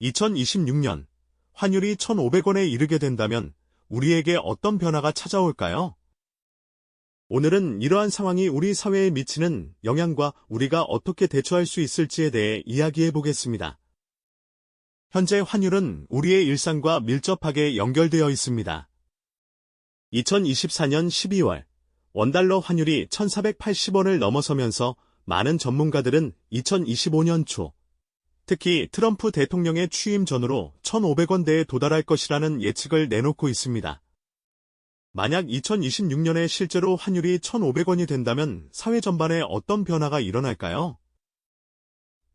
2026년 환율이 1,500원에 이르게 된다면 우리에게 어떤 변화가 찾아올까요? 오늘은 이러한 상황이 우리 사회에 미치는 영향과 우리가 어떻게 대처할 수 있을지에 대해 이야기해 보겠습니다. 현재 환율은 우리의 일상과 밀접하게 연결되어 있습니다. 2024년 12월 원달러 환율이 1,480원을 넘어서면서 많은 전문가들은 2025년 초, 특히 트럼프 대통령의 취임 전후로 1,500원대에 도달할 것이라는 예측을 내놓고 있습니다. 만약 2026년에 실제로 환율이 1,500원이 된다면 사회 전반에 어떤 변화가 일어날까요?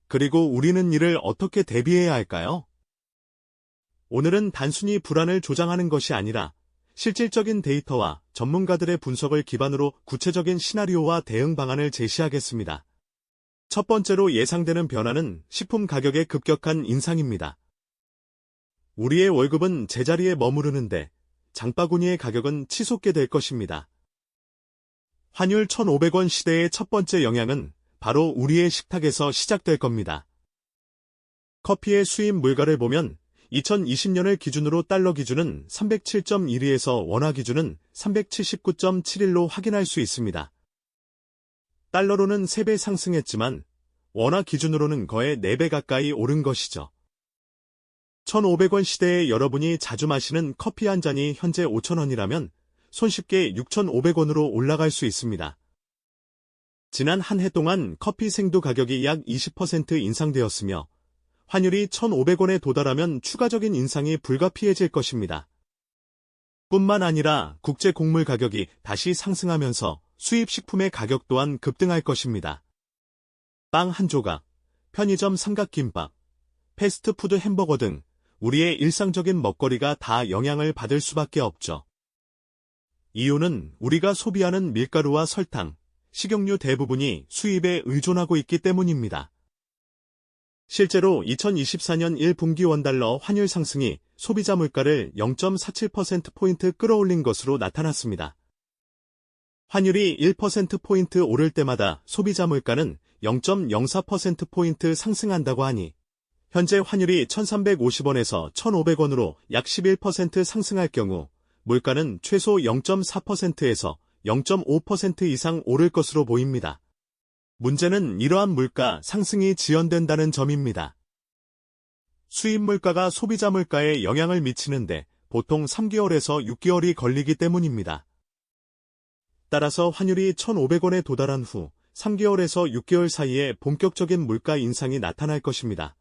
그리고 우리는 이를 어떻게 대비해야 할까요? 오늘은 단순히 불안을 조장하는 것이 아니라 실질적인 데이터와 전문가들의 분석을 기반으로 구체적인 시나리오와 대응 방안을 제시하겠습니다. 첫 번째로 예상되는 변화는 식품 가격의 급격한 인상입니다. 우리의 월급은 제자리에 머무르는데 장바구니의 가격은 치솟게 될 것입니다. 환율 1,500원 시대의 첫 번째 영향은 바로 우리의 식탁에서 시작될 겁니다. 커피의 수입 물가를 보면 2020년을 기준으로 달러 기준은 307.12에서 원화 기준은 379.71로 확인할 수 있습니다. 달러로는 3배 상승했지만 원화 기준으로는 거의 4배 가까이 오른 것이죠. 1,500원 시대에 여러분이 자주 마시는 커피 한 잔이 현재 5,000원이라면 손쉽게 6,500원으로 올라갈 수 있습니다. 지난 한 해 동안 커피 생두 가격이 약 20% 인상되었으며 환율이 1,500원에 도달하면 추가적인 인상이 불가피해질 것입니다. 뿐만 아니라 국제 곡물 가격이 다시 상승하면서 수입 식품의 가격 또한 급등할 것입니다. 빵 한 조각, 편의점 삼각김밥, 패스트푸드 햄버거 등 우리의 일상적인 먹거리가 다 영향을 받을 수밖에 없죠. 이유는 우리가 소비하는 밀가루와 설탕, 식용유 대부분이 수입에 의존하고 있기 때문입니다. 실제로 2024년 1분기 원달러 환율 상승이 소비자 물가를 0.47%포인트 끌어올린 것으로 나타났습니다. 환율이 1%포인트 오를 때마다 소비자 물가는 0.04%포인트 상승한다고 하니 현재 환율이 1,350원에서 1,500원으로 약 11% 상승할 경우 물가는 최소 0.4%에서 0.5% 이상 오를 것으로 보입니다. 문제는 이러한 물가 상승이 지연된다는 점입니다. 수입 물가가 소비자 물가에 영향을 미치는데 보통 3개월에서 6개월이 걸리기 때문입니다. 따라서 환율이 1,500원에 도달한 후 3개월에서 6개월 사이에 본격적인 물가 인상이 나타날 것입니다.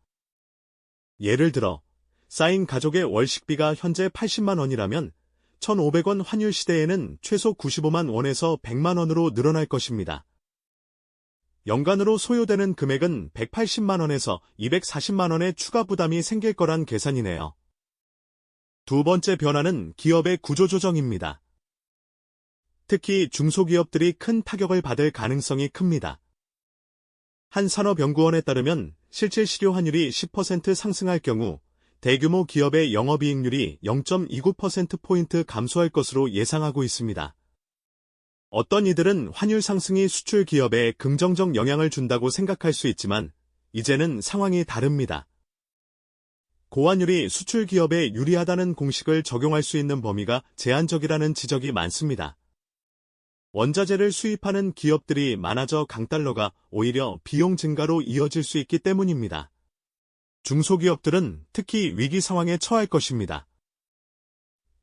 예를 들어 쌓인 가족의 월 식비가 현재 80만 원이라면 1,500원 환율 시대에는 최소 95만 원에서 100만 원으로 늘어날 것입니다. 연간으로 소요되는 금액은 180만 원에서 240만 원의 추가 부담이 생길 거란 계산이네요. 두 번째 변화는 기업의 구조조정입니다. 특히 중소기업들이 큰 타격을 받을 가능성이 큽니다. 한 산업연구원에 따르면 실질 실효 환율이 10% 상승할 경우 대규모 기업의 영업이익률이 0.29%포인트 감소할 것으로 예상하고 있습니다. 어떤 이들은 환율 상승이 수출 기업에 긍정적 영향을 준다고 생각할 수 있지만 이제는 상황이 다릅니다. 고환율이 수출 기업에 유리하다는 공식을 적용할 수 있는 범위가 제한적이라는 지적이 많습니다. 원자재를 수입하는 기업들이 많아져 강달러가 오히려 비용 증가로 이어질 수 있기 때문입니다. 중소기업들은 특히 위기 상황에 처할 것입니다.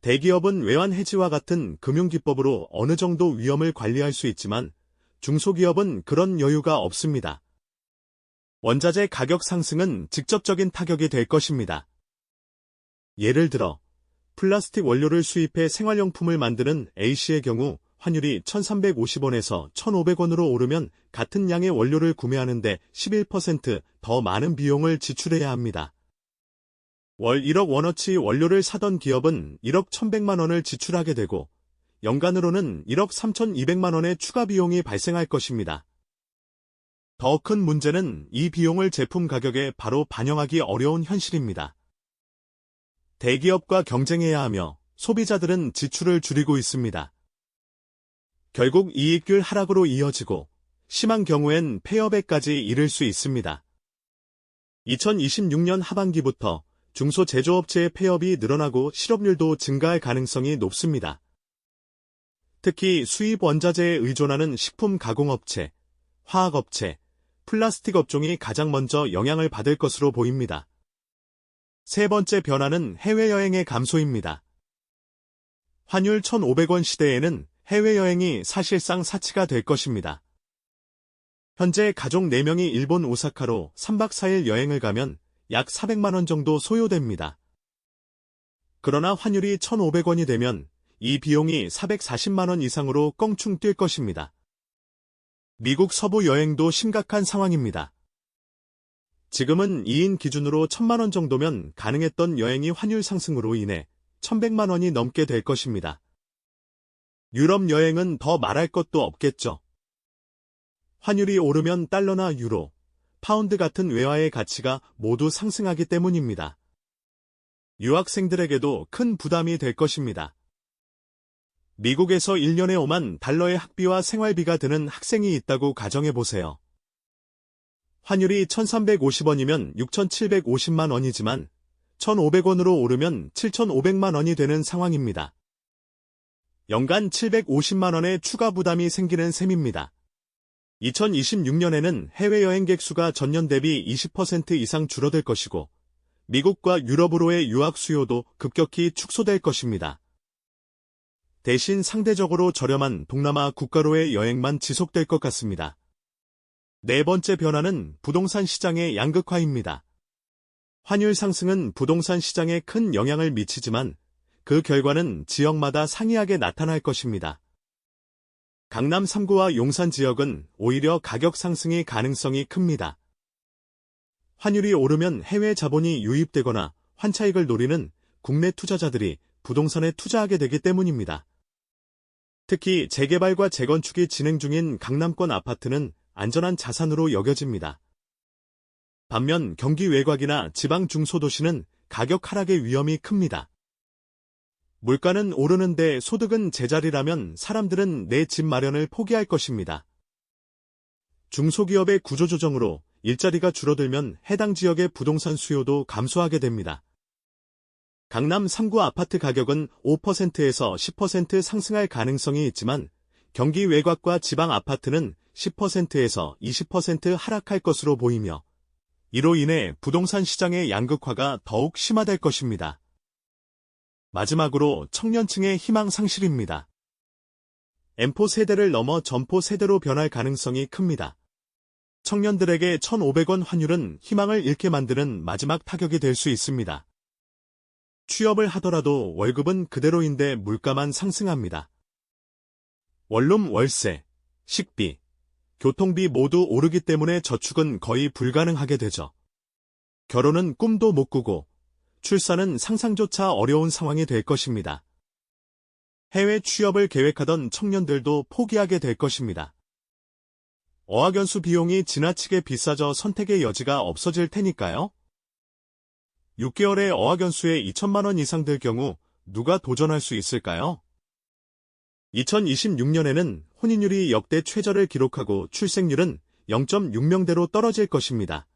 대기업은 외환 해지와 같은 금융기법으로 어느 정도 위험을 관리할 수 있지만 중소기업은 그런 여유가 없습니다. 원자재 가격 상승은 직접적인 타격이 될 것입니다. 예를 들어 플라스틱 원료를 수입해 생활용품을 만드는 A씨의 경우 환율이 1,350원에서 1,500원으로 오르면 같은 양의 원료를 구매하는데 11% 많은 비용을 지출해야 합니다. 월 1억 원어치 원료를 사던 기업은 1억 1,100만 원을 지출하게 되고 연간으로는 1억 3,200만 원의 추가 비용이 발생할 것입니다. 더 큰 문제는 이 비용을 제품 가격에 바로 반영하기 어려운 현실입니다. 대기업과 경쟁해야 하며 소비자들은 지출을 줄이고 있습니다. 결국 이익률 하락으로 이어지고 심한 경우엔 폐업에까지 이를 수 있습니다. 2026년 하반기부터 중소제조업체의 폐업이 늘어나고 실업률도 증가할 가능성이 높습니다. 특히 수입 원자재에 의존하는 식품 가공업체, 화학업체, 플라스틱 업종이 가장 먼저 영향을 받을 것으로 보입니다. 세 번째 변화는 해외여행의 감소입니다. 환율 1,500원 시대에는 해외여행이 사실상 사치가 될 것입니다. 현재 가족 4명이 일본 오사카로 3박 4일 여행을 가면 약 400만 원 정도 소요됩니다. 그러나 환율이 1,500원이 되면 이 비용이 440만 원 이상으로 껑충 뛸 것입니다. 미국 서부 여행도 심각한 상황입니다. 지금은 2인 기준으로 1,000만 원 정도면 가능했던 여행이 환율 상승으로 인해 1,100만 원이 넘게 될 것입니다. 유럽 여행은 더 말할 것도 없겠죠. 환율이 오르면 달러나 유로, 파운드 같은 외화의 가치가 모두 상승하기 때문입니다. 유학생들에게도 큰 부담이 될 것입니다. 미국에서 1년에 5만 달러의 학비와 생활비가 드는 학생이 있다고 가정해보세요. 환율이 1,350원이면 6,750만 원이지만 1,500원으로 오르면 7,500만 원이 되는 상황입니다. 연간 750만 원의 추가 부담이 생기는 셈입니다. 2026년에는 해외여행객 수가 전년 대비 20% 이상 줄어들 것이고 미국과 유럽으로의 유학 수요도 급격히 축소될 것입니다. 대신 상대적으로 저렴한 동남아 국가로의 여행만 지속될 것 같습니다. 네 번째 변화는 부동산 시장의 양극화입니다. 환율 상승은 부동산 시장에 큰 영향을 미치지만 그 결과는 지역마다 상이하게 나타날 것입니다. 강남 3구와 용산 지역은 오히려 가격 상승의 가능성이 큽니다. 환율이 오르면 해외 자본이 유입되거나 환차익을 노리는 국내 투자자들이 부동산에 투자하게 되기 때문입니다. 특히 재개발과 재건축이 진행 중인 강남권 아파트는 안전한 자산으로 여겨집니다. 반면 경기 외곽이나 지방 중소도시는 가격 하락의 위험이 큽니다. 물가는 오르는데 소득은 제자리라면 사람들은 내 집 마련을 포기할 것입니다. 중소기업의 구조조정으로 일자리가 줄어들면 해당 지역의 부동산 수요도 감소하게 됩니다. 강남 3구 아파트 가격은 5%에서 10% 상승할 가능성이 있지만 경기 외곽과 지방 아파트는 10%에서 20% 하락할 것으로 보이며 이로 인해 부동산 시장의 양극화가 더욱 심화될 것입니다. 마지막으로 청년층의 희망 상실입니다. M4 세대를 넘어 점포 세대로 변할 가능성이 큽니다. 청년들에게 1,500원 환율은 희망을 잃게 만드는 마지막 타격이 될 수 있습니다. 취업을 하더라도 월급은 그대로인데 물가만 상승합니다. 원룸 월세, 식비, 교통비 모두 오르기 때문에 저축은 거의 불가능하게 되죠. 결혼은 꿈도 못 꾸고 출산은 상상조차 어려운 상황이 될 것입니다. 해외 취업을 계획하던 청년들도 포기하게 될 것입니다. 어학연수 비용이 지나치게 비싸져 선택의 여지가 없어질 테니까요. 6개월의 어학연수에 2천만 원 이상 들 경우 누가 도전할 수 있을까요? 2026년에는 혼인율이 역대 최저를 기록하고 출생률은 0.6명대로 떨어질 것입니다.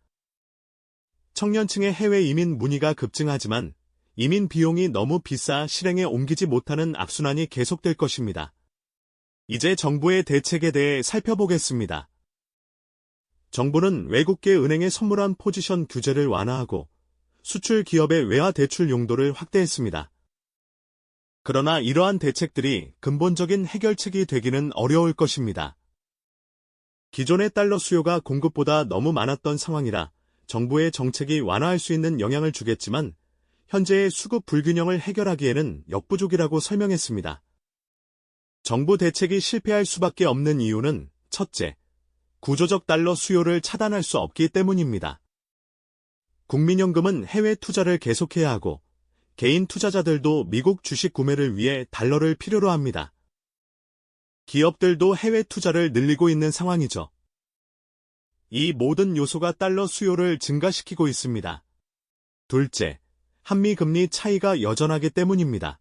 청년층의 해외 이민 문의가 급증하지만 이민 비용이 너무 비싸 실행에 옮기지 못하는 악순환이 계속될 것입니다. 이제 정부의 대책에 대해 살펴보겠습니다. 정부는 외국계 은행에 선물한 포지션 규제를 완화하고 수출 기업의 외화 대출 용도를 확대했습니다. 그러나 이러한 대책들이 근본적인 해결책이 되기는 어려울 것입니다. 기존의 달러 수요가 공급보다 너무 많았던 상황이라 정부의 정책이 완화할 수 있는 영향을 주겠지만 현재의 수급 불균형을 해결하기에는 역부족이라고 설명했습니다. 정부 대책이 실패할 수밖에 없는 이유는 첫째, 구조적 달러 수요를 차단할 수 없기 때문입니다. 국민연금은 해외 투자를 계속해야 하고 개인 투자자들도 미국 주식 구매를 위해 달러를 필요로 합니다. 기업들도 해외 투자를 늘리고 있는 상황이죠. 이 모든 요소가 달러 수요를 증가시키고 있습니다. 둘째, 한미 금리 차이가 여전하기 때문입니다.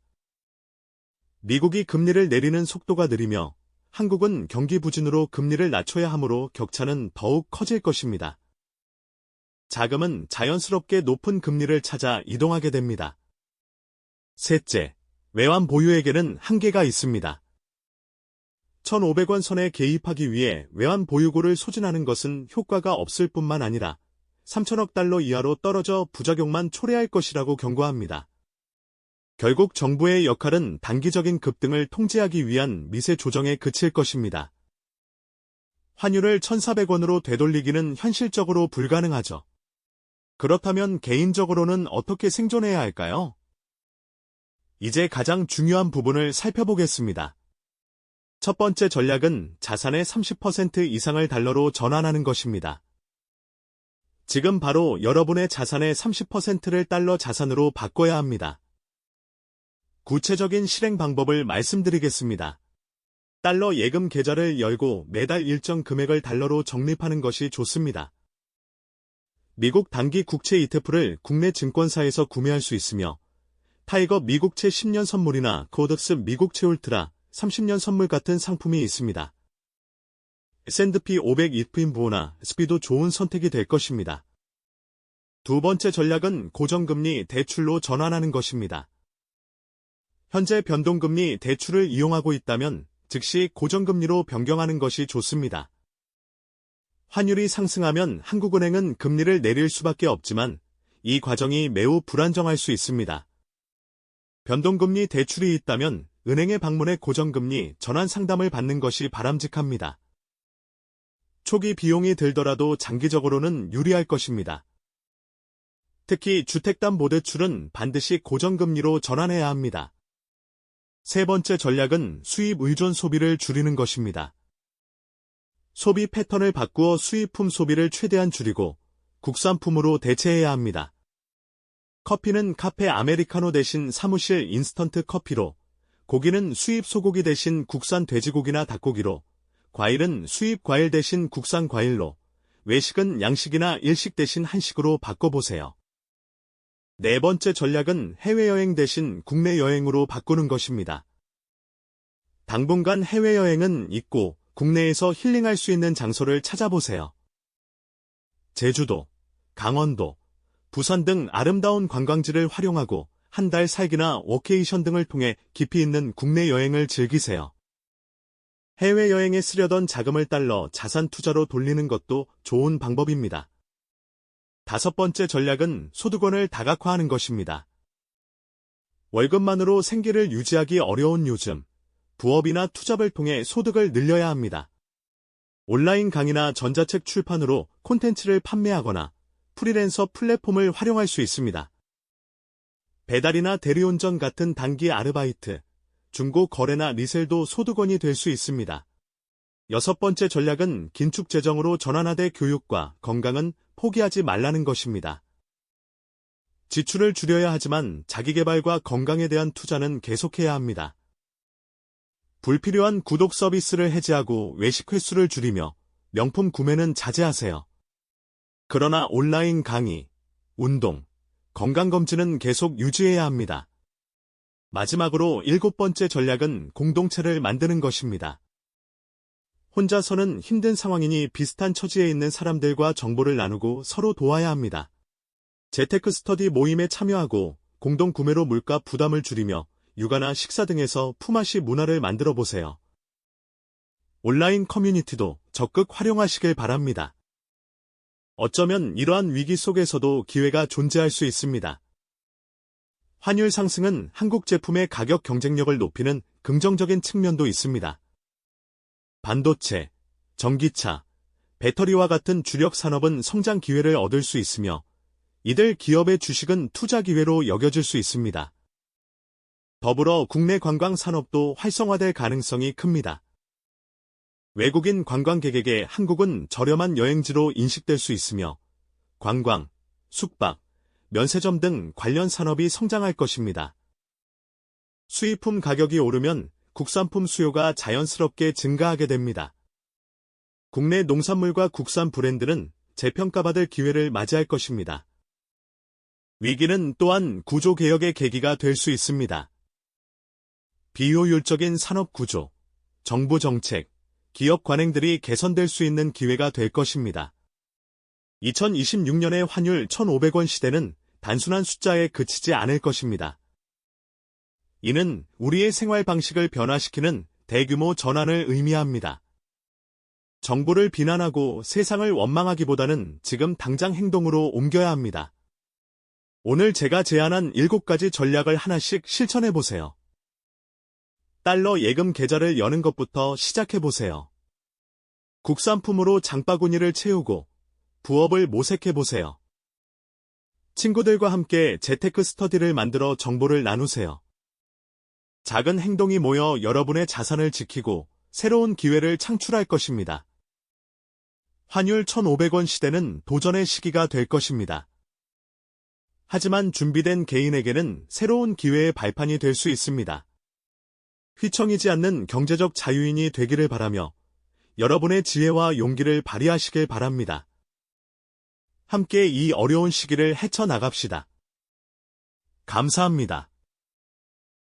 미국이 금리를 내리는 속도가 느리며 한국은 경기 부진으로 금리를 낮춰야 하므로 격차는 더욱 커질 것입니다. 자금은 자연스럽게 높은 금리를 찾아 이동하게 됩니다. 셋째, 외환 보유에게는 한계가 있습니다. 1,500원 선에 개입하기 위해 외환 보유고를 소진하는 것은 효과가 없을 뿐만 아니라 3천억 달러 이하로 떨어져 부작용만 초래할 것이라고 경고합니다. 결국 정부의 역할은 단기적인 급등을 통제하기 위한 미세 조정에 그칠 것입니다. 환율을 1,400원으로 되돌리기는 현실적으로 불가능하죠. 그렇다면 개인적으로는 어떻게 생존해야 할까요? 이제 가장 중요한 부분을 살펴보겠습니다. 첫 번째 전략은 자산의 30% 이상을 달러로 전환하는 것입니다. 지금 바로 여러분의 자산의 30%를 달러 자산으로 바꿔야 합니다. 구체적인 실행 방법을 말씀드리겠습니다. 달러 예금 계좌를 열고 매달 일정 금액을 달러로 적립하는 것이 좋습니다. 미국 단기 국채 ETF를 국내 증권사에서 구매할 수 있으며 타이거 미국채 10년 선물이나 코덱스 미국채 울트라 30년 선물 같은 상품이 있습니다. S&P 500 ETF나 SP도 좋은 선택이 될 것입니다. 두 번째 전략은 고정금리 대출로 전환하는 것입니다. 현재 변동금리 대출을 이용하고 있다면 즉시 고정금리로 변경하는 것이 좋습니다. 환율이 상승하면 한국은행은 금리를 내릴 수밖에 없지만 이 과정이 매우 불안정할 수 있습니다. 변동금리 대출이 있다면 은행에 방문해 고정금리 전환 상담을 받는 것이 바람직합니다. 초기 비용이 들더라도 장기적으로는 유리할 것입니다. 특히 주택담보대출은 반드시 고정금리로 전환해야 합니다. 세 번째 전략은 수입 의존 소비를 줄이는 것입니다. 소비 패턴을 바꾸어 수입품 소비를 최대한 줄이고 국산품으로 대체해야 합니다. 커피는 카페 아메리카노 대신 사무실 인스턴트 커피로, 고기는 수입 소고기 대신 국산 돼지고기나 닭고기로, 과일은 수입 과일 대신 국산 과일로, 외식은 양식이나 일식 대신 한식으로 바꿔보세요. 네 번째 전략은 해외여행 대신 국내 여행으로 바꾸는 것입니다. 당분간 해외여행은 잊고 국내에서 힐링할 수 있는 장소를 찾아보세요. 제주도, 강원도, 부산 등 아름다운 관광지를 활용하고 한 달 살기나 워케이션 등을 통해 깊이 있는 국내 여행을 즐기세요. 해외여행에 쓰려던 자금을 달러 자산 투자로 돌리는 것도 좋은 방법입니다. 다섯 번째 전략은 소득원을 다각화하는 것입니다. 월급만으로 생계를 유지하기 어려운 요즘, 부업이나 투잡을 통해 소득을 늘려야 합니다. 온라인 강의나 전자책 출판으로 콘텐츠를 판매하거나 프리랜서 플랫폼을 활용할 수 있습니다. 배달이나 대리운전 같은 단기 아르바이트, 중고 거래나 리셀도 소득원이 될 수 있습니다. 여섯 번째 전략은 긴축 재정으로 전환하되 교육과 건강은 포기하지 말라는 것입니다. 지출을 줄여야 하지만 자기개발과 건강에 대한 투자는 계속해야 합니다. 불필요한 구독 서비스를 해지하고 외식 횟수를 줄이며 명품 구매는 자제하세요. 그러나 온라인 강의, 운동, 건강검진은 계속 유지해야 합니다. 마지막으로 일곱 번째 전략은 공동체를 만드는 것입니다. 혼자서는 힘든 상황이니 비슷한 처지에 있는 사람들과 정보를 나누고 서로 도와야 합니다. 재테크 스터디 모임에 참여하고 공동 구매로 물가 부담을 줄이며 육아나 식사 등에서 품앗이 문화를 만들어 보세요. 온라인 커뮤니티도 적극 활용하시길 바랍니다. 어쩌면 이러한 위기 속에서도 기회가 존재할 수 있습니다. 환율 상승은 한국 제품의 가격 경쟁력을 높이는 긍정적인 측면도 있습니다. 반도체, 전기차, 배터리와 같은 주력 산업은 성장 기회를 얻을 수 있으며 이들 기업의 주식은 투자 기회로 여겨질 수 있습니다. 더불어 국내 관광 산업도 활성화될 가능성이 큽니다. 외국인 관광객에게 한국은 저렴한 여행지로 인식될 수 있으며 관광, 숙박, 면세점 등 관련 산업이 성장할 것입니다. 수입품 가격이 오르면 국산품 수요가 자연스럽게 증가하게 됩니다. 국내 농산물과 국산 브랜드는 재평가받을 기회를 맞이할 것입니다. 위기는 또한 구조개혁의 계기가 될 수 있습니다. 비효율적인 산업 구조, 정부 정책, 기업 관행들이 개선될 수 있는 기회가 될 것입니다. 2026년의 환율 1,500원 시대는 단순한 숫자에 그치지 않을 것입니다. 이는 우리의 생활 방식을 변화시키는 대규모 전환을 의미합니다. 정부를 비난하고 세상을 원망하기보다는 지금 당장 행동으로 옮겨야 합니다. 오늘 제가 제안한 7가지 전략을 하나씩 실천해보세요. 달러 예금 계좌를 여는 것부터 시작해보세요. 국산품으로 장바구니를 채우고 부업을 모색해보세요. 친구들과 함께 재테크 스터디를 만들어 정보를 나누세요. 작은 행동이 모여 여러분의 자산을 지키고 새로운 기회를 창출할 것입니다. 환율 1,500원 시대는 도전의 시기가 될 것입니다. 하지만 준비된 개인에게는 새로운 기회의 발판이 될 수 있습니다. 휘청이지 않는 경제적 자유인이 되기를 바라며 여러분의 지혜와 용기를 발휘하시길 바랍니다. 함께 이 어려운 시기를 헤쳐나갑시다. 감사합니다.